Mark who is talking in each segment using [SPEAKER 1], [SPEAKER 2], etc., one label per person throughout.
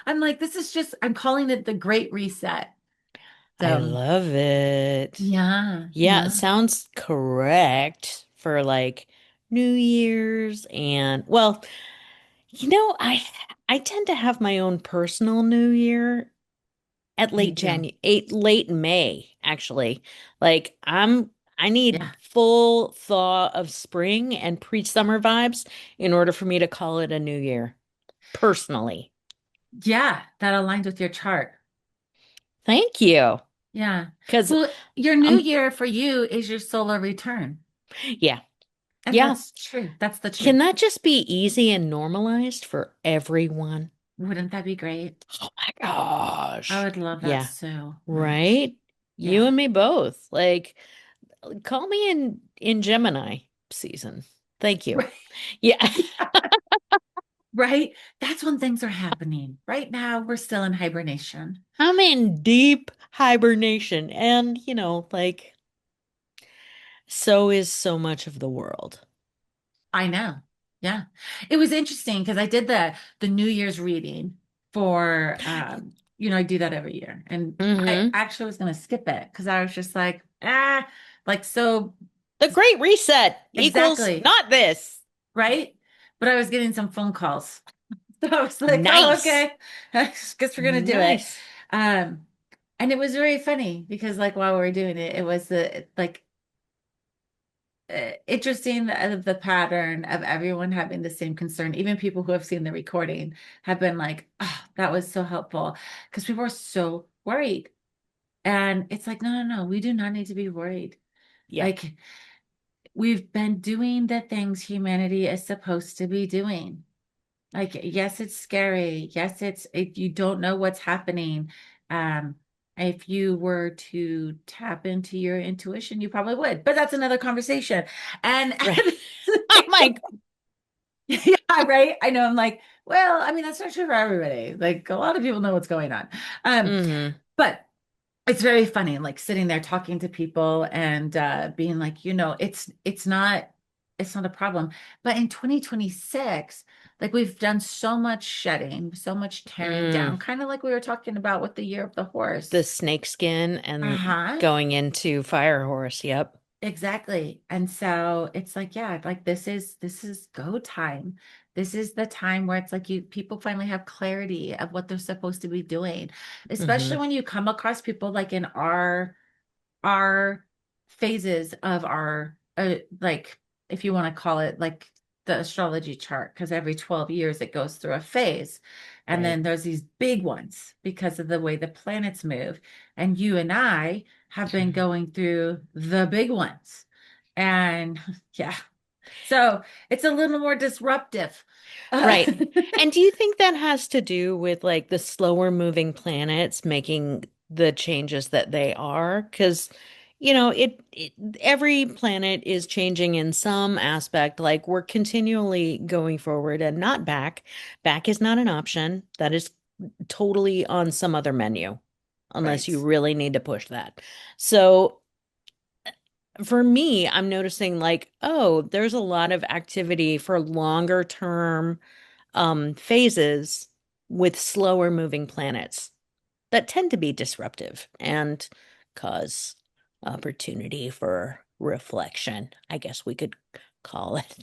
[SPEAKER 1] I'm like, this is just, I'm calling it the Great Reset.
[SPEAKER 2] I
[SPEAKER 1] So,
[SPEAKER 2] love it.
[SPEAKER 1] yeah,
[SPEAKER 2] Yeah, it
[SPEAKER 1] yeah,
[SPEAKER 2] sounds correct for like New Year's and well, I tend to have my own personal New Year at
[SPEAKER 1] me
[SPEAKER 2] late
[SPEAKER 1] too.
[SPEAKER 2] late May, actually. Like I need
[SPEAKER 1] Yeah,
[SPEAKER 2] full thaw of spring and pre-summer vibes in order for me to call it a new year, personally.
[SPEAKER 1] yeah, that aligns with your chart.
[SPEAKER 2] Thank you.
[SPEAKER 1] Yeah.
[SPEAKER 2] Because
[SPEAKER 1] Well, your new
[SPEAKER 2] um
[SPEAKER 1] year for you is your solar return.
[SPEAKER 2] yeah,
[SPEAKER 1] And
[SPEAKER 2] yeah.
[SPEAKER 1] that's true. That's the
[SPEAKER 2] Can
[SPEAKER 1] truth.
[SPEAKER 2] that just be easy and normalized for everyone?
[SPEAKER 1] Wouldn't that be great?
[SPEAKER 2] Oh my
[SPEAKER 1] I
[SPEAKER 2] gosh.
[SPEAKER 1] would love that
[SPEAKER 2] Yeah.
[SPEAKER 1] so much.
[SPEAKER 2] Right? You
[SPEAKER 1] Yeah.
[SPEAKER 2] and me both. Like, call me in Gemini season. Thank you.
[SPEAKER 1] Right.
[SPEAKER 2] Yeah.
[SPEAKER 1] Right. That's when things are happening. Right now, we're still in hibernation.
[SPEAKER 2] I'm in deep hibernation, and like, so is so much of the world.
[SPEAKER 1] I know. Yeah. It was interesting because I did the New Year's reading for I do that every year. And I
[SPEAKER 2] Hmm.
[SPEAKER 1] actually was gonna skip it because I was just like, ah, like so
[SPEAKER 2] The Great Reset equals
[SPEAKER 1] exactly,
[SPEAKER 2] not this.
[SPEAKER 1] right? But I was getting some phone calls. So I was like, oh,
[SPEAKER 2] Nice.
[SPEAKER 1] okay. I guess we're gonna do it.
[SPEAKER 2] Nice.
[SPEAKER 1] Um, and it was very funny because like while we were doing it, it was the like interesting the pattern of everyone having the same concern. Even people who have seen the recording have been like, oh, that was so helpful because people are so worried. And it's like, no, no, no, we do not need to be worried.
[SPEAKER 2] Yeah.
[SPEAKER 1] Like we've been doing the things humanity is supposed to be doing. Like, yes, it's scary. Yes, you don't know what's happening. Um, if you were to tap into your intuition, you probably would, but that's another conversation. And
[SPEAKER 2] Right. Oh my.
[SPEAKER 1] yeah, right. I know. I'm like, well, I mean, that's not true for everybody. Like a lot of people know what's going on.
[SPEAKER 2] Hmm.
[SPEAKER 1] But it's very funny, like sitting there talking to people and being like, it's not a problem. But in 2026, like we've done so much shedding, so much tearing
[SPEAKER 2] Mm.
[SPEAKER 1] down, kind of like we were talking about with the year of the
[SPEAKER 2] The
[SPEAKER 1] horse.
[SPEAKER 2] snake skin and
[SPEAKER 1] Uh-huh.
[SPEAKER 2] going into Fire Horse. Yep.
[SPEAKER 1] Exactly. And so it's like, yeah, like this is go time. This is the time where it's like people finally have clarity of what they're supposed to be doing, especially
[SPEAKER 2] Hmm.
[SPEAKER 1] when you come across people like in our phases of our like if you want to call it like the astrology chart because every 12 years it goes through a phase and
[SPEAKER 2] Right.
[SPEAKER 1] then there's these big ones because of the way the planets move and you and I have been going through the big ones and yeah so it's a little more disruptive.
[SPEAKER 2] Right. And do you think that has to do with like the slower moving planets making the changes that they are? Because, every planet is changing in some aspect. Like we're continually going forward and not back. Back is not an option. That is totally on some other menu, unless you
[SPEAKER 1] Right.
[SPEAKER 2] really need to push that. So for me, I'm noticing like, oh, there's a lot of activity for longer term phases with slower moving planets that tend to be disruptive and cause opportunity for reflection, I guess we could call it.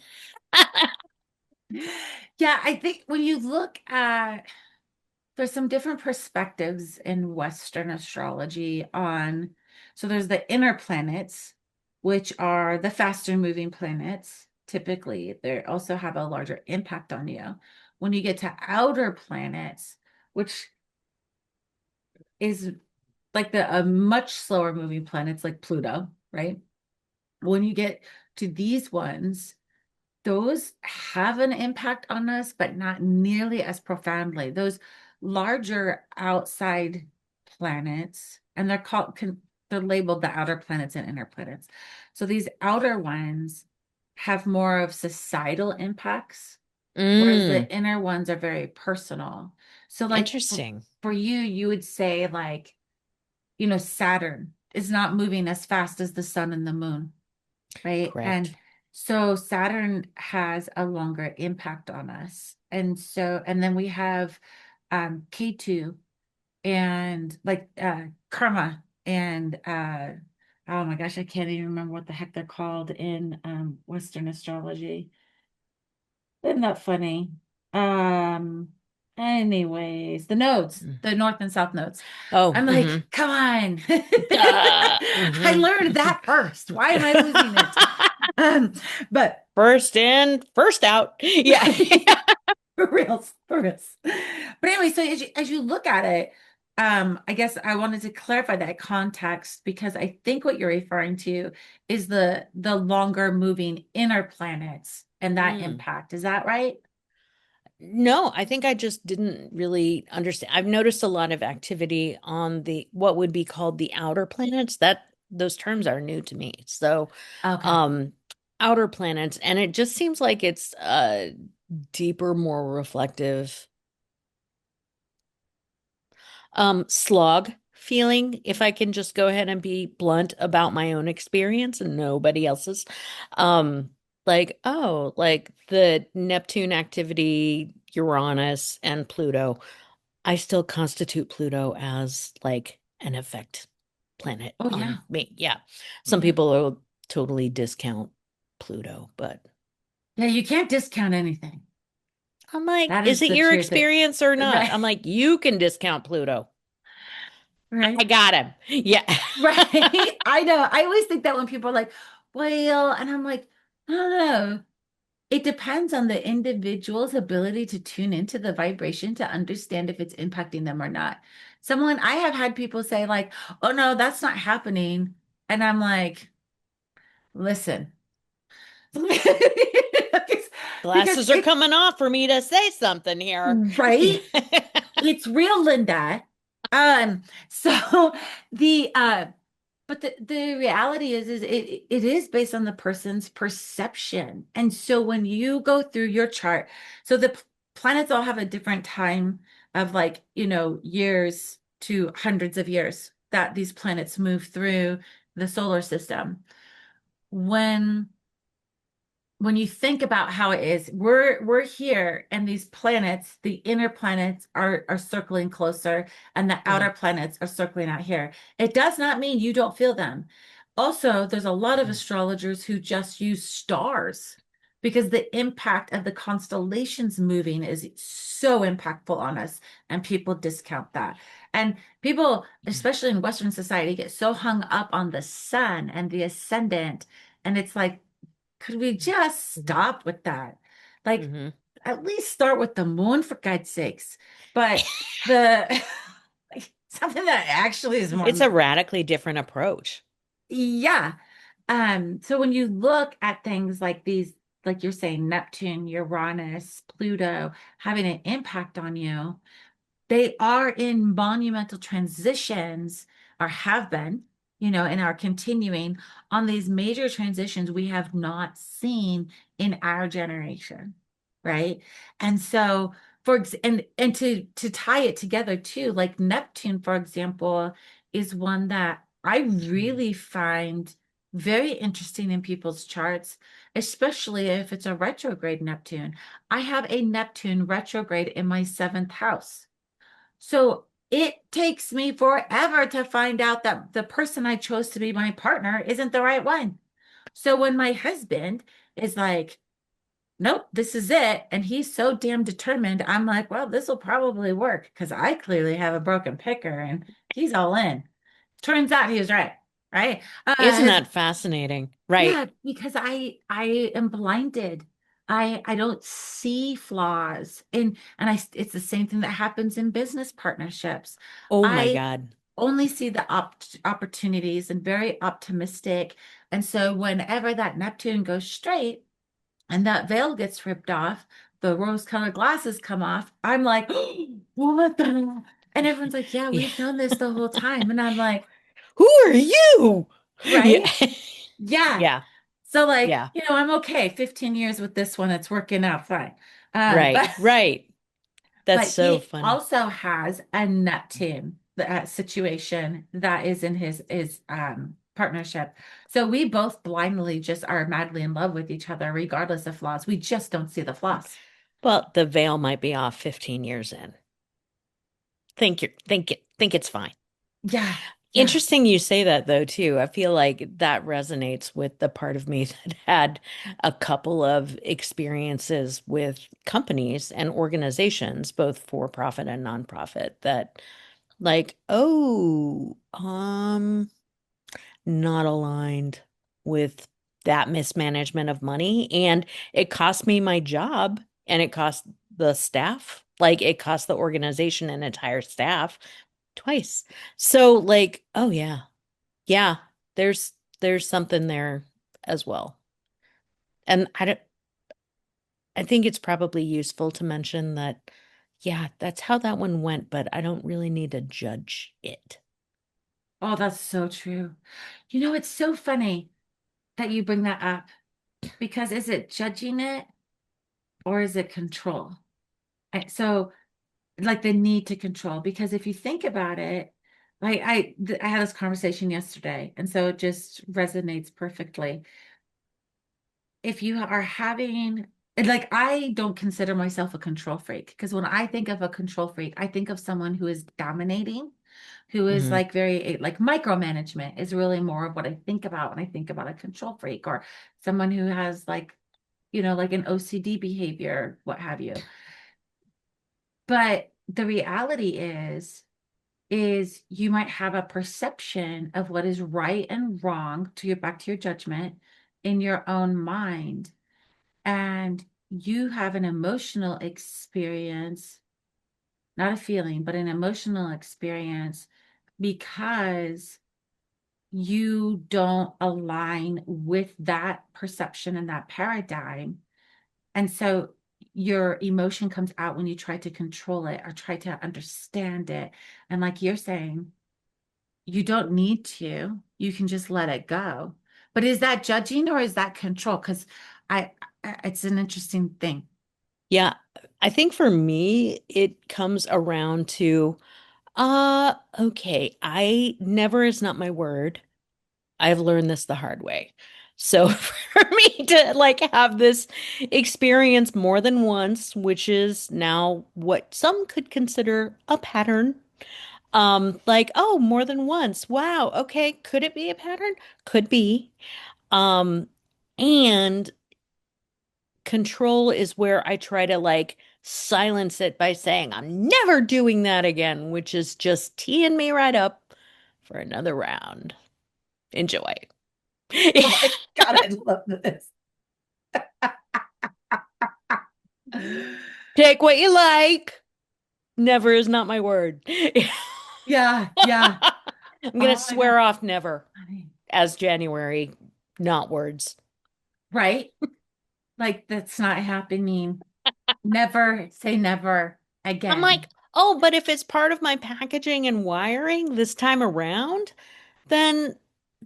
[SPEAKER 1] Yeah, I think when you look at there's some different perspectives in Western astrology on, so there's the inner planets, which are the faster moving planets. Typically, they also have a larger impact on you. When you get to outer planets, which is like the a much slower moving planets like Pluto, right? When you get to these ones, those have an impact on us, but not nearly as profoundly. Those larger outside planets, and they're labeled the outer planets and inner planets. So these outer ones have more of societal impacts, whereas
[SPEAKER 2] Mm,
[SPEAKER 1] the inner ones are very personal. So like
[SPEAKER 2] interesting.
[SPEAKER 1] for you, you would say like, Saturn is not moving as fast as the sun and the moon, right?
[SPEAKER 2] Correct.
[SPEAKER 1] And so Saturn has a longer impact on us. And then we have K2 and like karma and oh my gosh, I can't even remember what the heck they're called in Western astrology. Isn't that funny? Um, anyways, the nodes,
[SPEAKER 2] Mm.
[SPEAKER 1] the north and south nodes.
[SPEAKER 2] Oh,
[SPEAKER 1] I'm like, come on. I
[SPEAKER 2] hmm.
[SPEAKER 1] learned that first. Why am I losing it? Um, but
[SPEAKER 2] First in, first out. Yeah.
[SPEAKER 1] for reals, for reals. But anyway, so as you look at it, I guess I wanted to clarify that context because I think what you're referring to is the longer moving inner planets and that
[SPEAKER 2] Mm.
[SPEAKER 1] impact. Is that right?
[SPEAKER 2] No, I think I just didn't really understand. I've noticed a lot of activity on the what would be called the outer planets. That those terms are new to me. So,
[SPEAKER 1] Okay.
[SPEAKER 2] um, outer planets, and it just seems like it's deeper, more reflective, slog feeling, if I can just go ahead and be blunt about my own experience and nobody else's. Um, like, oh, like the Neptune activity, Uranus and Pluto. I still constitute Pluto as like an effect planet
[SPEAKER 1] Oh
[SPEAKER 2] on
[SPEAKER 1] yeah.
[SPEAKER 2] me. Yeah. Some
[SPEAKER 1] Yeah.
[SPEAKER 2] people will totally discount Pluto, but
[SPEAKER 1] Yeah, you can't discount anything.
[SPEAKER 2] I'm like,
[SPEAKER 1] That
[SPEAKER 2] is
[SPEAKER 1] is
[SPEAKER 2] it
[SPEAKER 1] the
[SPEAKER 2] your
[SPEAKER 1] truth.
[SPEAKER 2] experience or not?
[SPEAKER 1] Right.
[SPEAKER 2] I'm like, you can discount Pluto. I
[SPEAKER 1] Right.
[SPEAKER 2] got him. Yeah.
[SPEAKER 1] Right. I know. I always think that when people are like, well, and I'm like, I don't know. It depends on the individual's ability to tune into the vibration to understand if it's impacting them or not. I have had people say, like, oh no, that's not happening. And I'm like, listen, because
[SPEAKER 2] Glasses are
[SPEAKER 1] it's
[SPEAKER 2] coming off for me to say something here.
[SPEAKER 1] right. It's real, Linda. So the but the reality is it is based on the person's perception. And so when you go through your chart, so the planets all have a different time of like, years to hundreds of years that these planets move through the solar system. When when you think about how it is, we're here, and these planets, the inner planets are circling closer, and the outer
[SPEAKER 2] Mm,
[SPEAKER 1] planets are circling out here. It does not mean you don't feel them. Also, there's a lot of
[SPEAKER 2] mhm,
[SPEAKER 1] astrologers who just use stars because the impact of the constellations moving is so impactful on us, and people discount that. And people,
[SPEAKER 2] mhm,
[SPEAKER 1] especially in Western society, get so hung up on the sun and the ascendant, and it's like, could we just
[SPEAKER 2] mhm,
[SPEAKER 1] stop with that? Like,
[SPEAKER 2] mhm.
[SPEAKER 1] at least start with the moon for God's sakes. But the like, something that actually is
[SPEAKER 2] It's
[SPEAKER 1] more,
[SPEAKER 2] a radically different approach.
[SPEAKER 1] yeah. So when you look at things like these, like you're saying, Neptune, Uranus, Pluto having an impact on you, they are in monumental transitions or have been, and are continuing on these major transitions we have not seen in our generation, right? And so and to tie it together too, like Neptune, for example, is one that I
[SPEAKER 2] Mm,
[SPEAKER 1] really find very interesting in people's charts, especially if it's a retrograde Neptune. I have a Neptune retrograde in my seventh house. So it takes me forever to find out that the person I chose to be my partner isn't the right one. So when my husband is like, nope, this is it, and he's so damn determined, I'm like, well, this will probably work because I clearly have a broken picker and he's all in. Turns out he was right, right?
[SPEAKER 2] Isn't that fascinating?
[SPEAKER 1] Yeah,
[SPEAKER 2] Right.
[SPEAKER 1] because I am blinded. I don't see flaws. And it's the same thing that happens in business partnerships.
[SPEAKER 2] Oh my
[SPEAKER 1] I
[SPEAKER 2] God.
[SPEAKER 1] only see the opportunities and very optimistic. And so whenever that Neptune goes straight and that veil gets ripped off, the rose-colored glasses come off, I'm like, what the? And everyone's like, yeah,
[SPEAKER 2] Yeah.
[SPEAKER 1] we've known this the whole time. And I'm like,
[SPEAKER 2] Who are you? Yeah.
[SPEAKER 1] right? Yeah.
[SPEAKER 2] Yeah.
[SPEAKER 1] So like,
[SPEAKER 2] Yeah.
[SPEAKER 1] I'm okay. 15 years with this one, it's working out fine.
[SPEAKER 2] Right.
[SPEAKER 1] But
[SPEAKER 2] Right. That's
[SPEAKER 1] but
[SPEAKER 2] so
[SPEAKER 1] he
[SPEAKER 2] funny.
[SPEAKER 1] also has a Neptune situation that is in his partnership. So we both blindly just are madly in love with each other, regardless of flaws. We just don't see the flaws.
[SPEAKER 2] Well, the veil might be off 15 years in. think it's fine.
[SPEAKER 1] Yeah, yeah.
[SPEAKER 2] Interesting you say that though too. I feel like that resonates with the part of me that had a couple of experiences with companies and organizations, both for profit and nonprofit, that like, oh, not aligned with that mismanagement of money. And it cost me my job and it cost the staff, like it cost the organization and entire staff twice. So like, oh yeah. Yeah, there's something there as well. And I think it's probably useful to mention that yeah, that's how that one went, but I don't really need to judge it.
[SPEAKER 1] Oh, that's so true. You know, it's so funny that you bring that up because is it judging it or is it control? So, like the need to control, because if you think about it, like I had this conversation yesterday, and so it just resonates perfectly. If you are having, like, I don't consider myself a control freak because when I think of a control freak, I think of someone who is dominating, who is
[SPEAKER 2] Hmm.
[SPEAKER 1] like very, like, micromanagement is really more of what I think about when I think about a control freak, or someone who has, like, like an OCD behavior, what have you. But the reality is you might have a perception of what is right and wrong, to get back to your judgment, in your own mind. And you have an emotional experience, not a feeling, but an emotional experience because you don't align with that perception and that paradigm. And so your emotion comes out when you try to control it or try to understand it. And like you're saying, you don't need to. You can just let it go. But is that judging or is that control? Because I, it's an interesting thing.
[SPEAKER 2] Yeah, I think for me it comes around to okay, I never is not my word. I've learned this the hard way. So for me to like have this experience more than once, which is now what some could consider a pattern. Like, oh, more than once. Wow. Okay. Could it be a pattern? Could be. Um, and control is where I try to like silence it by saying, I'm never doing that again, which is just teeing me right up for another round. Enjoy.
[SPEAKER 1] Oh my God, I love this.
[SPEAKER 2] Take what you like. Never is not my word.
[SPEAKER 1] Yeah, yeah.
[SPEAKER 2] I'm gonna
[SPEAKER 1] Oh my God.
[SPEAKER 2] swear off never
[SPEAKER 1] Honey.
[SPEAKER 2] as January, not words.
[SPEAKER 1] Right? Like that's not happening. Never say never
[SPEAKER 2] I'm
[SPEAKER 1] again.
[SPEAKER 2] like, oh, but if it's part of my packaging and wiring this time around, then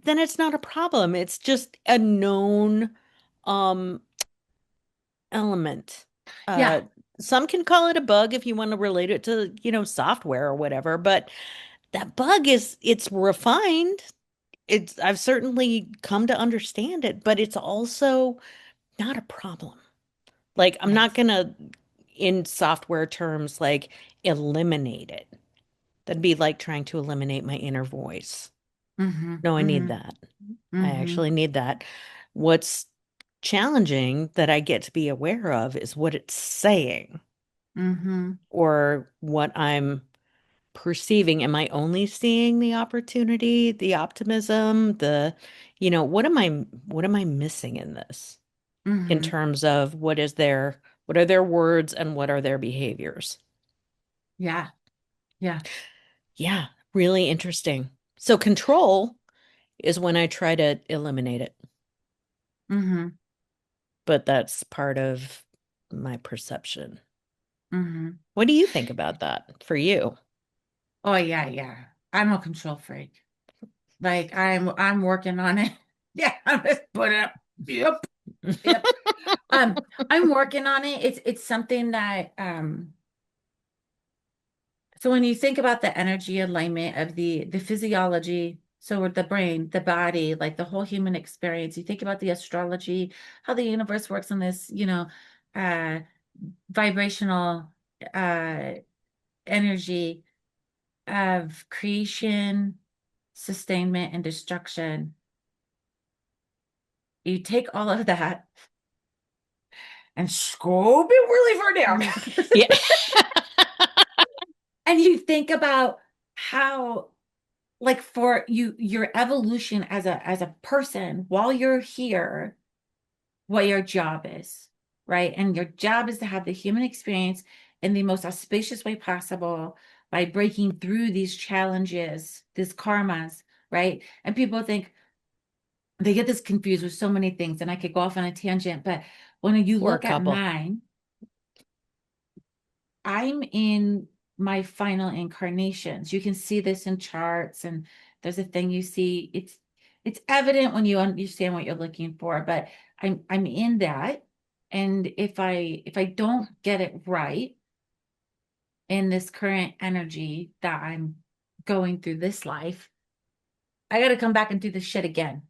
[SPEAKER 2] then it's not a problem. It's just a known um element.
[SPEAKER 1] Yeah.
[SPEAKER 2] Uh some can call it a bug if you want to relate it to, software or whatever, but that bug is it's refined. It's I've certainly come to understand it, but it's also not a problem. Like I'm not
[SPEAKER 1] Yes.
[SPEAKER 2] gonna, in software terms, like eliminate it. That'd be like trying to eliminate my inner voice.
[SPEAKER 1] Mm-hmm.
[SPEAKER 2] No, I need
[SPEAKER 1] Mm-hmm.
[SPEAKER 2] that. I
[SPEAKER 1] Mm-hmm.
[SPEAKER 2] actually need that. What's challenging that I get to be aware of is what it's saying
[SPEAKER 1] Mm-hmm.
[SPEAKER 2] or what I'm perceiving. Am I only seeing the opportunity, the optimism, what am I missing in this in
[SPEAKER 1] Mm-hmm.
[SPEAKER 2] terms of what are their words and what are their behaviors?
[SPEAKER 1] Yeah. Yeah.
[SPEAKER 2] Yeah, really interesting. So control is when I try to eliminate it,
[SPEAKER 1] Mm-hmm.
[SPEAKER 2] but that's part of my perception.
[SPEAKER 1] Mm-hmm.
[SPEAKER 2] What do you think about that for you?
[SPEAKER 1] Oh yeah, yeah. I'm a control freak. Like I'm working on it. Yeah, I'm just put up. Yep. Yep. I'm working on it. It's something that so when you think about the energy alignment of the physiology, so with the brain, the body, like the whole human experience, you think about the astrology, how the universe works on this, uh vibrational uh energy. of creation, sustainment, and destruction, you take all of that and scope it really far
[SPEAKER 2] Mhm.
[SPEAKER 1] down.
[SPEAKER 2] Yeah.
[SPEAKER 1] And you think about how, like, for you, your evolution as a person while you're here, what your job is, right? And your job is to have the human experience in the most auspicious way possible by breaking through these challenges, these karmas, right? And people think they get this confused with so many things, and I could go off on a tangent, but when you
[SPEAKER 2] Or a
[SPEAKER 1] look at
[SPEAKER 2] couple.
[SPEAKER 1] mine, I'm in my final incarnations. You can see this in charts, and there's a thing you see. It's evident when you understand what you're looking for, but I'm in that. And if I don't get it right in this current energy that I'm going through this life, I got to come back and do this shit again.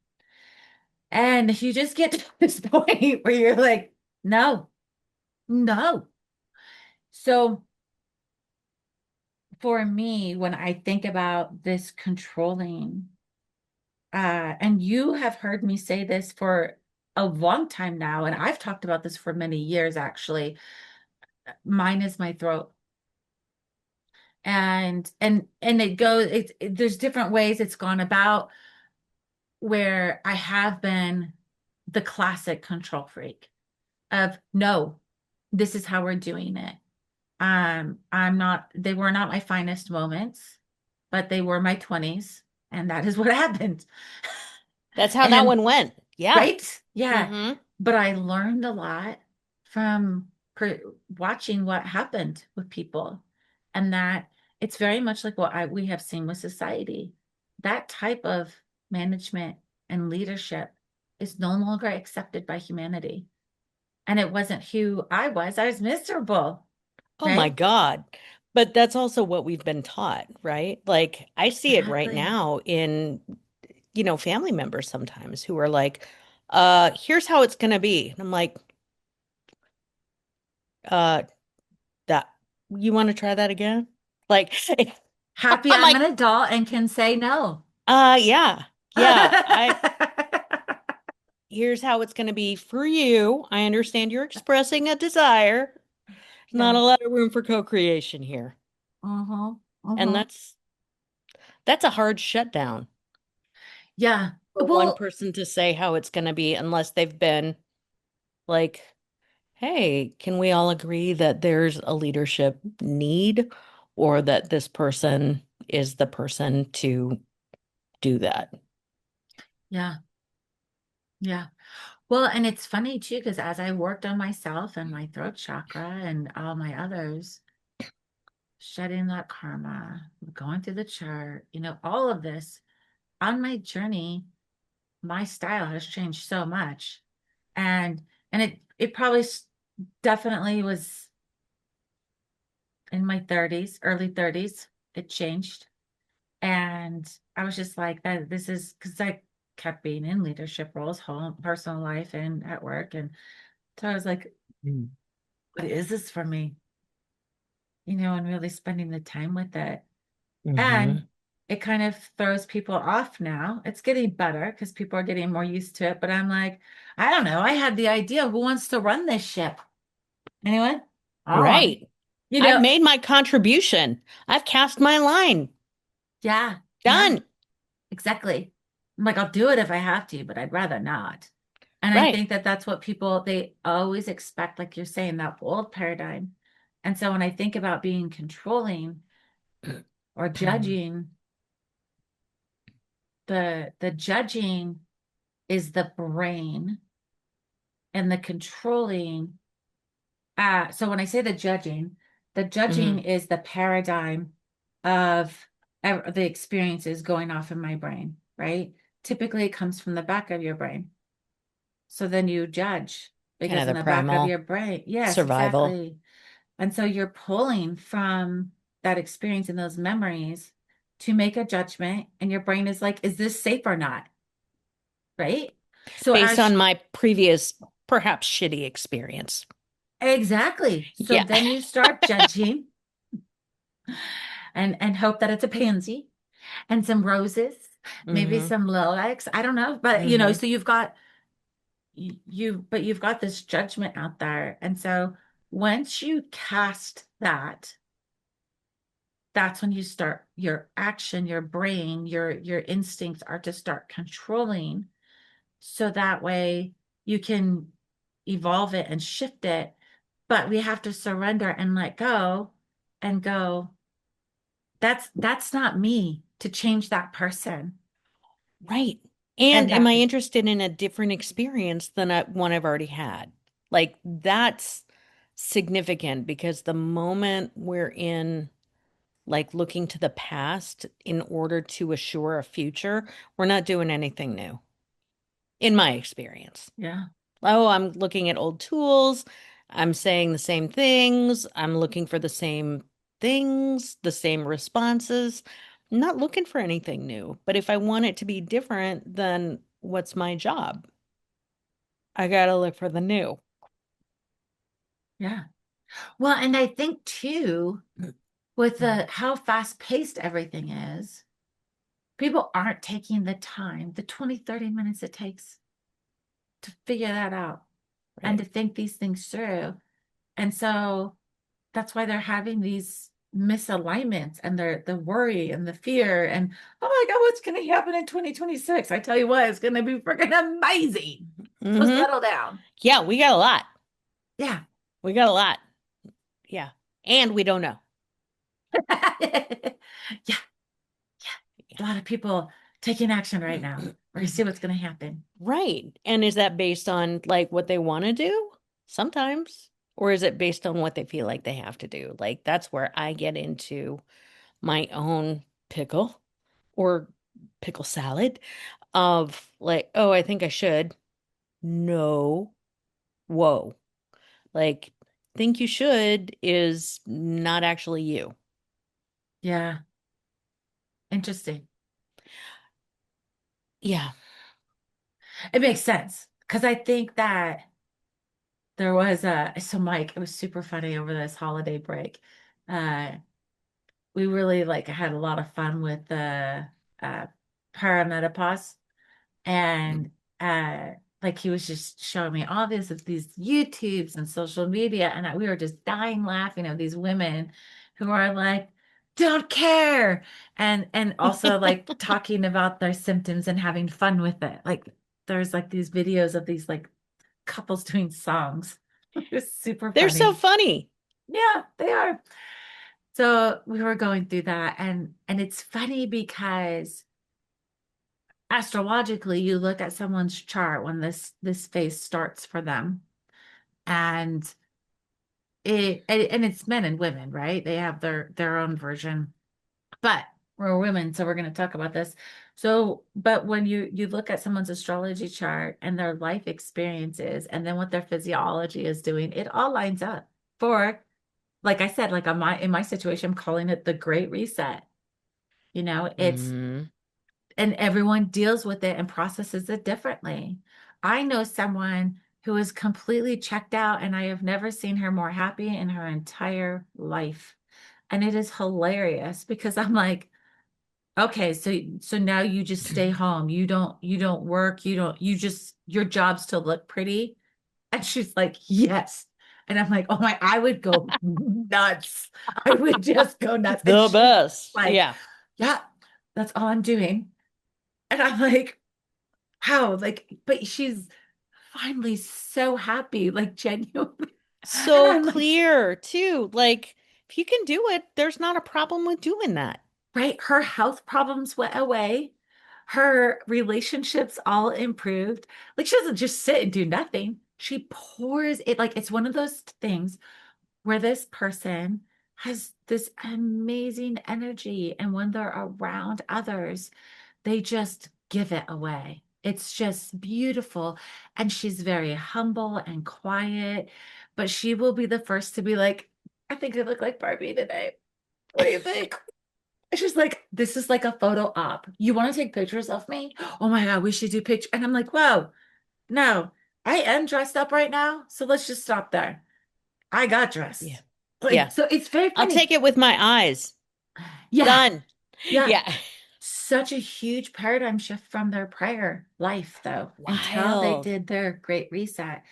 [SPEAKER 1] And if you just get to this point where you're like, no, no. So for me, when I think about this controlling, and you have heard me say this for a long time now, and I've talked about this for many years actually. Mine is my throat. And it goes, there's different ways it's gone about where I have been the classic control freak of no, this is how we're doing it. I'm not, they were not my finest moments, but they were my 20s, and that is what happened.
[SPEAKER 2] That's how that
[SPEAKER 1] And
[SPEAKER 2] one went. Yeah.
[SPEAKER 1] right? Yeah.
[SPEAKER 2] Hmm.
[SPEAKER 1] But I learned a lot from watching what happened with people, and that it's very much like what we have seen with society. That type of management and leadership is no longer accepted by humanity. And it wasn't who I was. I was miserable,
[SPEAKER 2] Oh my
[SPEAKER 1] right?
[SPEAKER 2] God. But that's also what we've been taught, right? Like I see it right
[SPEAKER 1] Exactly.
[SPEAKER 2] now in, family members sometimes who are like, here's how it's gonna be. And I'm like, uh, that you want to try that again? Like,
[SPEAKER 1] Happy
[SPEAKER 2] I'm
[SPEAKER 1] I'm
[SPEAKER 2] like,
[SPEAKER 1] an adult and can say no.
[SPEAKER 2] yeah, yeah. Here's how it's gonna be for you. I understand you're expressing a desire. Not a
[SPEAKER 1] Yeah.
[SPEAKER 2] lot of room for co-creation here.
[SPEAKER 1] Uh-huh.
[SPEAKER 2] And
[SPEAKER 1] Uh-huh.
[SPEAKER 2] that's a hard shutdown
[SPEAKER 1] Yeah.
[SPEAKER 2] for one
[SPEAKER 1] Well,
[SPEAKER 2] person to say how it's going to be unless they've been like, hey, can we all agree that there's a leadership need or that this person is the person to do that?
[SPEAKER 1] yeah. Yeah. Well, and it's funny too, because as I worked on myself and my throat chakra and all my others, shedding that karma, going through the chart, all of this on my journey, my style has changed so much. And it probably definitely was in my 30s, early 30s, it changed. And I was just like, that this is because I kept being in leadership roles, home, personal life, and at work. And so I was like, what is this for me? And really spending the time with it. And
[SPEAKER 2] Mm-hmm.
[SPEAKER 1] it kind of throws people off now. It's getting better because people are getting more used to it. But I'm like, I don't know. I had the idea. Who wants to run this ship? Anyone? I want.
[SPEAKER 2] Right.
[SPEAKER 1] You
[SPEAKER 2] I've
[SPEAKER 1] know,
[SPEAKER 2] made my contribution. I've cast my line.
[SPEAKER 1] yeah, yeah,
[SPEAKER 2] Done.
[SPEAKER 1] exactly. I'm like, I'll do it if I have to, but I'd rather not. And I
[SPEAKER 2] Right.
[SPEAKER 1] think that that's what people, they always expect, like you're saying, that old paradigm. And so when I think about being controlling or judging, the judging is the brain, and the controlling, so when I say the judging
[SPEAKER 2] Hmm.
[SPEAKER 1] is the paradigm of the experiences going off in my brain, right? Typically it comes from the back of your brain. So then you judge
[SPEAKER 2] Kind
[SPEAKER 1] because
[SPEAKER 2] of
[SPEAKER 1] in
[SPEAKER 2] the
[SPEAKER 1] the back of your
[SPEAKER 2] primal
[SPEAKER 1] brain, yes,
[SPEAKER 2] survival.
[SPEAKER 1] exactly. And so you're pulling from that experience and those memories to make a judgment, and your brain is like, is this safe or not? Right? So
[SPEAKER 2] Based
[SPEAKER 1] as
[SPEAKER 2] on my previous, perhaps shitty experience.
[SPEAKER 1] exactly. So
[SPEAKER 2] Yeah.
[SPEAKER 1] then you start judging. and hope that it's a pansy and some roses, maybe
[SPEAKER 2] Hmm.
[SPEAKER 1] some lilacs. I don't know, but
[SPEAKER 2] Hmm.
[SPEAKER 1] so you've got but you've got this judgment out there. And so once you cast that, that's when you start your action, your brain, your instincts are to start controlling so that way you can evolve it and shift it. But we have to surrender and let go and go, that's not me to change that person.
[SPEAKER 2] Right. And
[SPEAKER 1] And
[SPEAKER 2] am
[SPEAKER 1] that,
[SPEAKER 2] I interested in a different experience than one I've already had? Like that's significant because the moment we're in like looking to the past in order to assure a future, we're not doing anything new, in my experience.
[SPEAKER 1] yeah,
[SPEAKER 2] Oh, I'm looking at old tools. I'm saying the same things. I'm looking for the same things, the same responses. I'm not looking for anything new. But if I want it to be different, then what's my job? I gotta look for the new.
[SPEAKER 1] yeah. Well, and I think too, with the how fast-paced everything is, people aren't taking the time, the 20, 30 minutes it takes to figure that out and
[SPEAKER 2] Right.
[SPEAKER 1] to think these things through. And so that's why they're having these misalignments and the worry and the fear and oh my God, what's going to happen in 2026? I tell you what, it's going to be freaking amazing. So
[SPEAKER 2] Hmm.
[SPEAKER 1] settle down.
[SPEAKER 2] Yeah, we got a lot.
[SPEAKER 1] Yeah.
[SPEAKER 2] We got a lot. Yeah. And we don't know.
[SPEAKER 1] Yeah. A lot of people taking action right now. We're going to see what's going to happen.
[SPEAKER 2] Right. And is that based on like what they want to do? Sometimes. Or is it based on what they feel like they have to do? Like that's where I get into my own pickle or pickle salad of like, oh, I think I should. No. Whoa. Like, think you should is not actually you.
[SPEAKER 1] Yeah. Interesting.
[SPEAKER 2] Yeah.
[SPEAKER 1] It makes sense because I think that there was so Mike, it was super funny over this holiday break. Uh, we really like had a lot of fun with the uh perimenopause and uh like he was just showing me all this of these YouTubes and social media and we were just dying laughing of these women who are like don't care and also like talking about their symptoms and having fun with it. Like there's like these videos of these like couples doing songs. It's super
[SPEAKER 2] They're so
[SPEAKER 1] funny.
[SPEAKER 2] funny.
[SPEAKER 1] Yeah, they are. So we were going through that and it's funny because astrologically you look at someone's chart when this phase starts for them and and it's men and women, right? They have their own version. But we're women, so we're going to talk about this. So, but when you look at someone's astrology chart and their life experiences and then what their physiology is doing, it all lines up for like I said, like on my in my situation, I'm calling it the Great Reset. It's
[SPEAKER 2] Hmm.
[SPEAKER 1] and everyone deals with it and processes it differently. I know someone who is completely checked out, and I have never seen her more happy in her entire life. And it is hilarious because I'm like, okay, so now you just stay home. You don't work, you just your job's to look pretty. And she's like, yes. And I'm like, oh my, I would go nuts. I would just go nuts. And
[SPEAKER 2] The
[SPEAKER 1] she's
[SPEAKER 2] best.
[SPEAKER 1] like,
[SPEAKER 2] Yeah.
[SPEAKER 1] yeah, that's all I'm doing. And I'm like, how? Like, but she's finally so happy, like genuinely. And
[SPEAKER 2] So
[SPEAKER 1] I'm like,
[SPEAKER 2] clear, too. Like, if you can do it, there's not a problem with doing that.
[SPEAKER 1] right, her health problems went away. Her relationships all improved. Like, she doesn't just sit and do nothing. She pours it like it's one of those things where this person has this amazing energy. And when they're around others, they just give it away. It's just beautiful. And she's very humble and quiet, but she will be the first to be like, I think I look like Barbie today. What do you think? And she's like, this is like a photo op. You want to take pictures of me? Oh my God, we should do pictures. And I'm like, whoa, no, I am dressed up right now. So let's just stop there. I got
[SPEAKER 2] Yeah.
[SPEAKER 1] dressed.
[SPEAKER 2] Yeah.
[SPEAKER 1] Like, so it's very
[SPEAKER 2] I'll
[SPEAKER 1] funny.
[SPEAKER 2] take it with my eyes.
[SPEAKER 1] Yeah.
[SPEAKER 2] Done.
[SPEAKER 1] Yeah.
[SPEAKER 2] Yeah.
[SPEAKER 1] Such a huge paradigm shift from their prior life, though, until they
[SPEAKER 2] Wild.
[SPEAKER 1] did their great reset.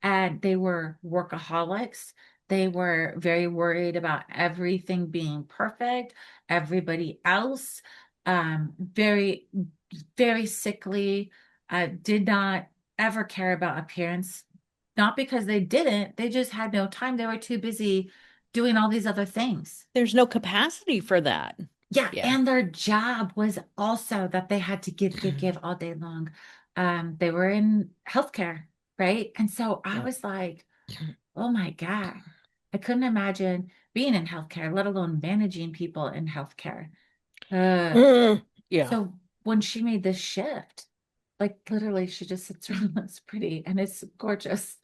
[SPEAKER 1] And they were workaholics. They were very worried about everything being perfect, everybody else, very, very sickly, did not ever care about appearance. Not because they didn't, they just had no time. They were too busy doing all these other things.
[SPEAKER 2] There's no capacity for that.
[SPEAKER 1] Yeah,
[SPEAKER 2] Yeah.
[SPEAKER 1] and their job was also that they had to give, give, give all day long. They were in healthcare, right? And so I
[SPEAKER 2] Yeah.
[SPEAKER 1] was like, oh my God, I couldn't imagine being in healthcare, let alone managing people in healthcare. Uh,
[SPEAKER 2] Yeah.
[SPEAKER 1] so when she made this shift, like literally, she just sits around and looks pretty and it's gorgeous.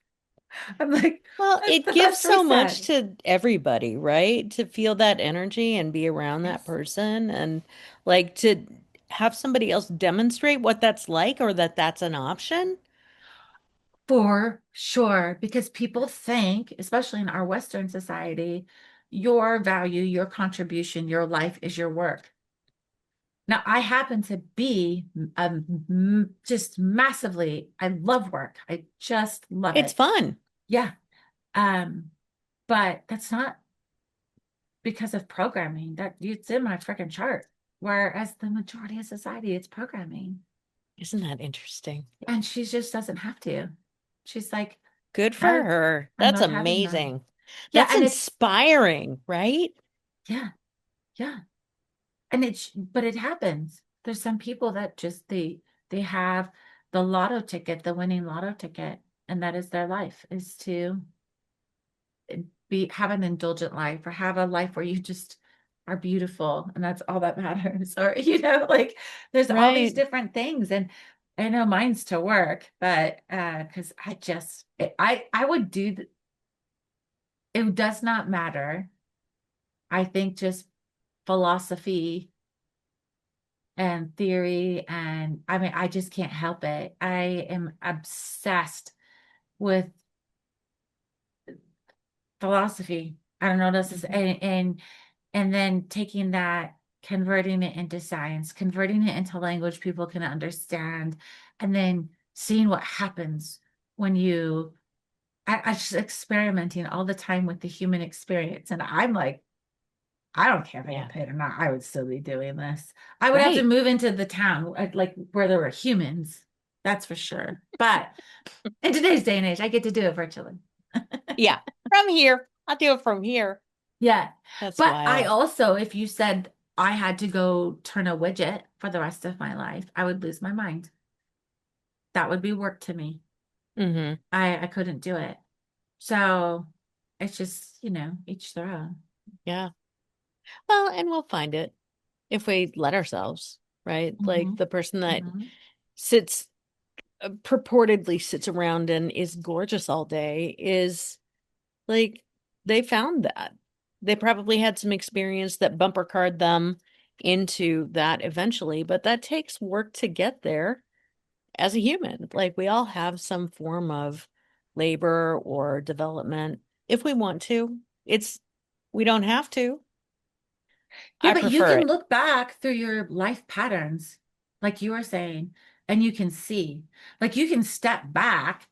[SPEAKER 1] I'm like,
[SPEAKER 2] Well,
[SPEAKER 1] that's
[SPEAKER 2] it
[SPEAKER 1] the
[SPEAKER 2] gives
[SPEAKER 1] best
[SPEAKER 2] so much
[SPEAKER 1] reset.
[SPEAKER 2] to everybody, right? To feel that energy and be around that
[SPEAKER 1] Yes.
[SPEAKER 2] person and like to have somebody else demonstrate what that's like or that that's an option.
[SPEAKER 1] For sure, because people think, especially in our Western society, your value, your contribution, your life is your work. Now, I happen to be just massively, I love work. I just love
[SPEAKER 2] It's
[SPEAKER 1] it.
[SPEAKER 2] fun.
[SPEAKER 1] Yeah. Um, but that's not because of programming. That it's in my freaking chart. Whereas the majority of society, it's programming.
[SPEAKER 2] Isn't that interesting?
[SPEAKER 1] And she just doesn't have to. She's like,
[SPEAKER 2] Good for
[SPEAKER 1] I,
[SPEAKER 2] her.
[SPEAKER 1] I'm
[SPEAKER 2] That's
[SPEAKER 1] not having that.
[SPEAKER 2] amazing.
[SPEAKER 1] Yeah,
[SPEAKER 2] That's
[SPEAKER 1] and it's
[SPEAKER 2] inspiring, right?
[SPEAKER 1] yeah, yeah. And but it happens. There's some people that just they have the lotto ticket, the winning lotto ticket, and that is their life, is to be have an indulgent life or have a life where you just are beautiful and that's all that matters. Or, like there's all these
[SPEAKER 2] Right.
[SPEAKER 1] different things. And I know mine's to work, but because I would do it does not matter. I think just philosophy and theory. And I mean, I just can't help it. I am obsessed with philosophy. I don't know what else to say.
[SPEAKER 2] Mhm.
[SPEAKER 1] And then taking that, converting it into science, converting it into language people can understand, and then seeing what happens when I just experimenting all the time with the human experience. And I'm like, I don't care if I get
[SPEAKER 2] Yeah.
[SPEAKER 1] paid or not. I would still be doing this. I would have to
[SPEAKER 2] Right.
[SPEAKER 1] move into the town, like where there were humans. That's for sure. But in today's day and age, I get to do it virtually.
[SPEAKER 2] Yeah. From here. I'll do it from here.
[SPEAKER 1] Yeah.
[SPEAKER 2] That's
[SPEAKER 1] But I
[SPEAKER 2] wild.
[SPEAKER 1] also, if you said I had to go turn a widget for the rest of my life, I would lose my mind. That would be work to me.
[SPEAKER 2] Hmm.
[SPEAKER 1] I couldn't do it. So it's just, each their own.
[SPEAKER 2] Yeah. Well, and we'll find it if we let ourselves, right? Like
[SPEAKER 1] Hmm.
[SPEAKER 2] the person that
[SPEAKER 1] Hmm.
[SPEAKER 2] sits purportedly sits around and is gorgeous all day is like they found that. They probably had some experience that bumper card them into that eventually, but that takes work to get there as a human. Like we all have some form of labor or development if we want to. It's we don't have to.
[SPEAKER 1] Yeah,
[SPEAKER 2] I
[SPEAKER 1] but you
[SPEAKER 2] prefer
[SPEAKER 1] can
[SPEAKER 2] it.
[SPEAKER 1] look back through your life patterns, like you were saying, and you can see, like you can step back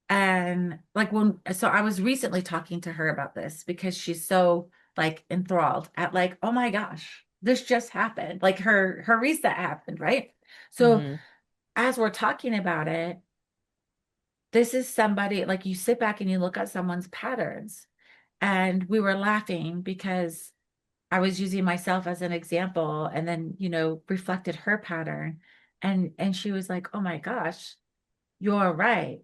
[SPEAKER 1] and like so I was recently talking to her about this because she's so like enthralled at like, oh my gosh, this just happened. Like her reset happened, right? So
[SPEAKER 2] Hmm.
[SPEAKER 1] as we're talking about it, this is somebody like you sit back and you look at someone's patterns. And we were laughing because I was using myself as an example and then, reflected her pattern. And she was like, "Oh my gosh, you're right."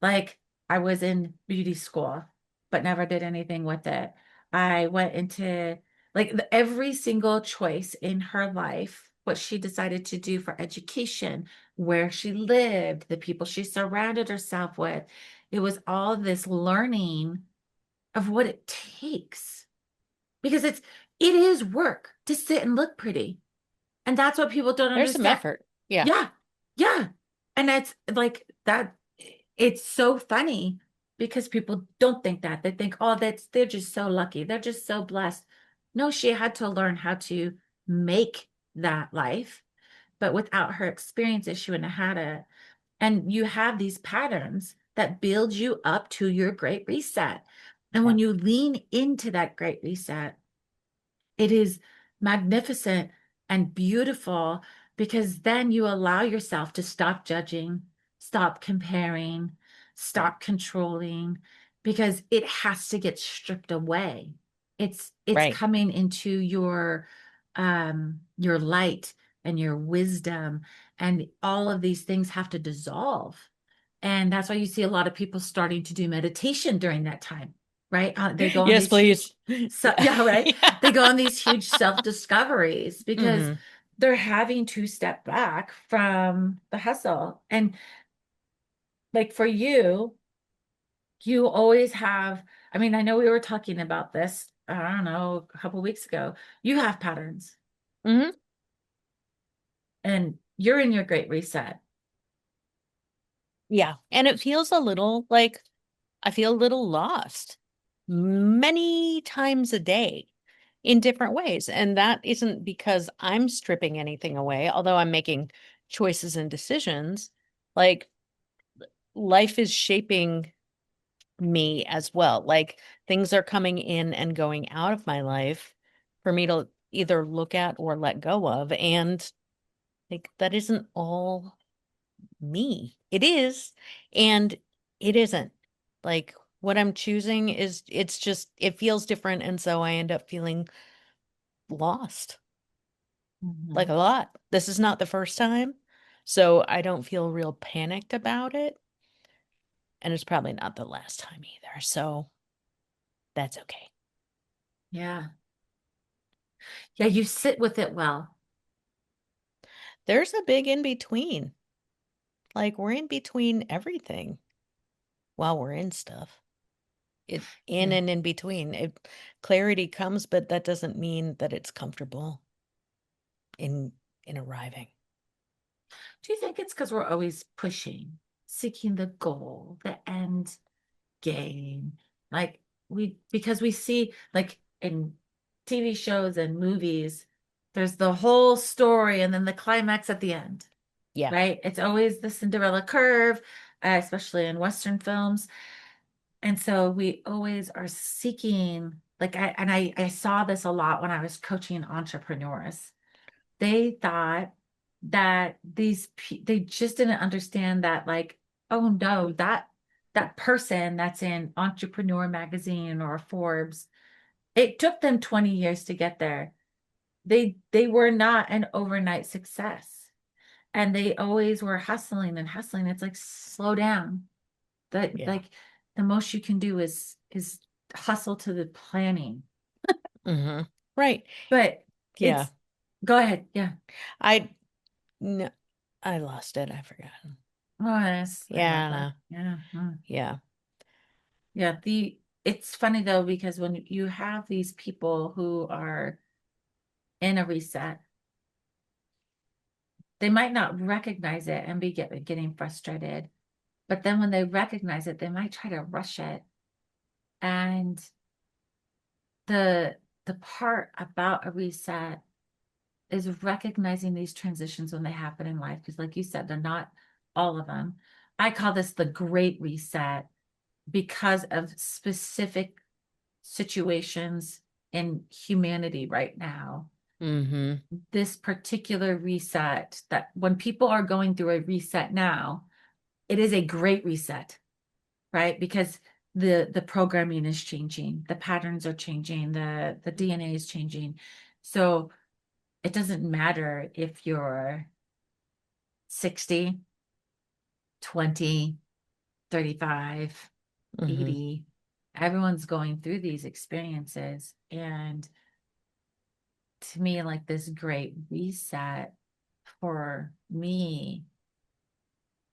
[SPEAKER 1] Like I was in beauty school, but never did anything with it. I went into like every single choice in her life, what she decided to do for education, where she lived, the people she surrounded herself with. It was all this learning of what it takes because it is work to sit and look pretty. And that's what people don't
[SPEAKER 2] There's some
[SPEAKER 1] understand.
[SPEAKER 2] effort. Yeah.
[SPEAKER 1] Yeah. Yeah. And that's like that. It's so funny because people don't think that. They think, oh, they're just so lucky. They're just so blessed. No, she had to learn how to make that life, but without her experiences, she wouldn't have had it. And you have these patterns that build you up to your great reset. And
[SPEAKER 2] Yeah.
[SPEAKER 1] when you lean into that great reset, it is magnificent and beautiful because then you allow yourself to stop judging, stop comparing,
[SPEAKER 2] Right.
[SPEAKER 1] stop controlling because it has to get stripped away. It's
[SPEAKER 2] Right.
[SPEAKER 1] coming into your light and your wisdom, and all of these things have to dissolve. And that's why you see a lot of people starting to do meditation during that time, right? They go on
[SPEAKER 2] Yes,
[SPEAKER 1] these
[SPEAKER 2] please.
[SPEAKER 1] huge,
[SPEAKER 2] Yeah.
[SPEAKER 1] yeah, right.
[SPEAKER 2] Yeah.
[SPEAKER 1] They go on these huge self-discoveries because
[SPEAKER 2] Hmm.
[SPEAKER 1] they're having to step back from the hustle. And like for you, you always have, I mean, I know we were talking about this, I don't know, a couple weeks ago. You have patterns
[SPEAKER 2] Hmm.
[SPEAKER 1] and you're in your great reset.
[SPEAKER 2] Yeah. And it feels a little like I feel a little lost many times a day in different ways. And that isn't because I'm stripping anything away, although I'm making choices and decisions. Like life is shaping me as well. Like things are coming in and going out of my life for me to either look at or let go of. And like that isn't all me. It is, and it isn't. Like what I'm choosing is it's just it feels different and so I end up feeling lost. Like
[SPEAKER 1] Mhm.
[SPEAKER 2] a lot. This is not the first time. So I don't feel real panicked about it, and it's probably not the last time either. So that's okay.
[SPEAKER 1] Yeah. Yeah, you sit with it well.
[SPEAKER 2] There's a big in between. Like we're in between everything while we're in stuff. It in
[SPEAKER 1] Yeah.
[SPEAKER 2] and in between. Clarity comes, but that doesn't mean that it's comfortable in arriving.
[SPEAKER 1] Do you think it's because we're always pushing, seeking the goal, the end game? Like because we see like in TV shows and movies, there's the whole story and then the climax at the end,
[SPEAKER 2] Yeah.
[SPEAKER 1] right? It's always the Cinderella curve, especially in Western films. And so we always are seeking, like I saw this a lot when I was coaching entrepreneurs. They thought that they just didn't understand that, like, oh no, that person that's in Entrepreneur magazine or Forbes, it took them 20 years to get there. They were not an overnight success. And they always were hustling and hustling. It's like slow down. That
[SPEAKER 2] Yeah.
[SPEAKER 1] like the most you can do is hustle to the planning.
[SPEAKER 2] Hmm. Right.
[SPEAKER 1] But
[SPEAKER 2] Yeah.
[SPEAKER 1] it's go ahead. Yeah.
[SPEAKER 2] I no, I lost it. I forgot.
[SPEAKER 1] Oh, yes, I love
[SPEAKER 2] Yeah.
[SPEAKER 1] that.
[SPEAKER 2] No.
[SPEAKER 1] Yeah.
[SPEAKER 2] Yeah.
[SPEAKER 1] Yeah, it's funny though because when you have these people who are in a reset, they might not recognize it and be getting frustrated. But then when they recognize it, they might try to rush it. And the the part about a reset is recognizing these transitions when they happen in life. Because like you said, they're not all of them. I call this the great reset because of specific situations in humanity right now.
[SPEAKER 2] Hmm.
[SPEAKER 1] This particular reset, that when people are going through a reset now, it is a great reset, right? Because the programming is changing, the patterns are changing, the DNA is changing. So it doesn't matter if you're 60, 20, 35,
[SPEAKER 2] Hmm.
[SPEAKER 1] 80. Everyone's going through these experiences. And to me, like this great reset for me,